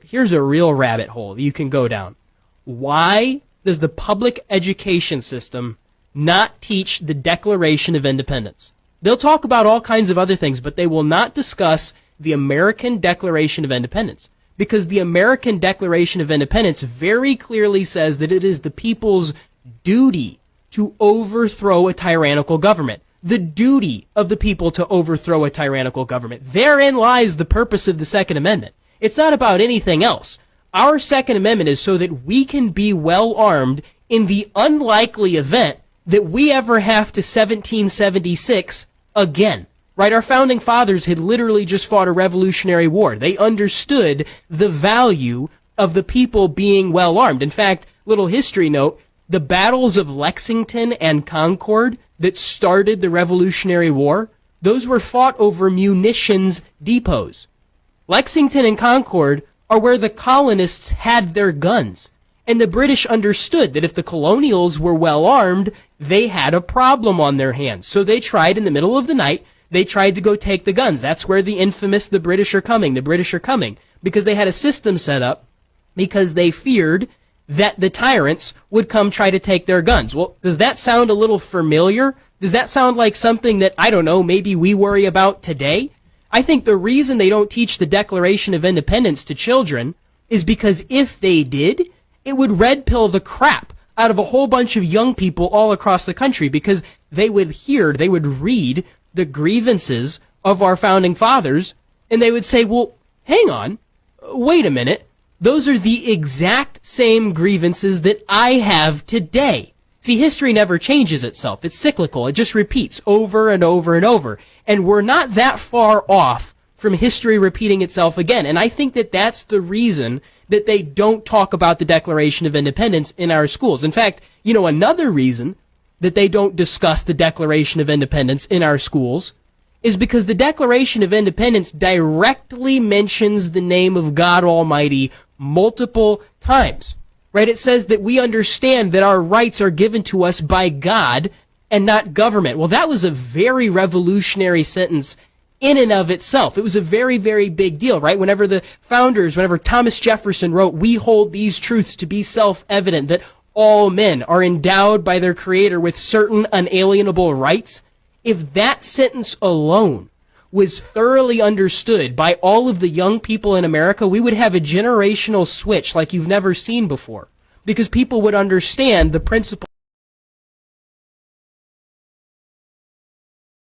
Here's a real rabbit hole you can go down. Why does the public education system not teach the Declaration of Independence? They'll talk about all kinds of other things, but they will not discuss the American Declaration of Independence, because the American Declaration of Independence very clearly says that it is the people's duty to overthrow a tyrannical government. The duty of the people to overthrow a tyrannical government. Therein lies the purpose of the Second Amendment. It's not about anything else. Our Second Amendment is so that we can be well armed in the unlikely event that we ever have to 1776 again. Right? Our founding fathers had literally just fought a Revolutionary War. They understood the value of the people being well armed. In fact, little history note, the battles of Lexington and Concord that started the Revolutionary War, those were fought over munitions depots. Lexington and Concord are where the colonists had their guns. And the British understood that if the colonials were well armed, they had a problem on their hands. So they tried in the middle of the night, they tried to go take the guns. That's where the infamous the British are coming, because they had a system set up because they feared that the tyrants would come try to take their guns. Well, does that sound a little familiar? Does that sound like something that, I don't know, maybe we worry about today? I think the reason they don't teach the Declaration of Independence to children is because if they did, it would red pill the crap out of a whole bunch of young people all across the country, because they would read the grievances of our founding fathers, and they would say, well, hang on, wait a minute. Those are the exact same grievances that I have today. See, history never changes itself. It's cyclical. It just repeats over and over and over. And we're not that far off from history repeating itself again. And I think that that's the reason that they don't talk about the Declaration of Independence in our schools. In fact, another reason that they don't discuss the Declaration of Independence in our schools is because the Declaration of Independence directly mentions the name of God Almighty multiple times, right? It says that we understand that our rights are given to us by God and not government. Well, that was a very revolutionary sentence in and of itself. It was a very, very big deal, right? Whenever Thomas Jefferson wrote, "We hold these truths to be self-evident, that all men are endowed by their Creator with certain unalienable rights," if that sentence alone was thoroughly understood by all of the young people in America, we would have a generational switch like you've never seen before, because people would understand the principle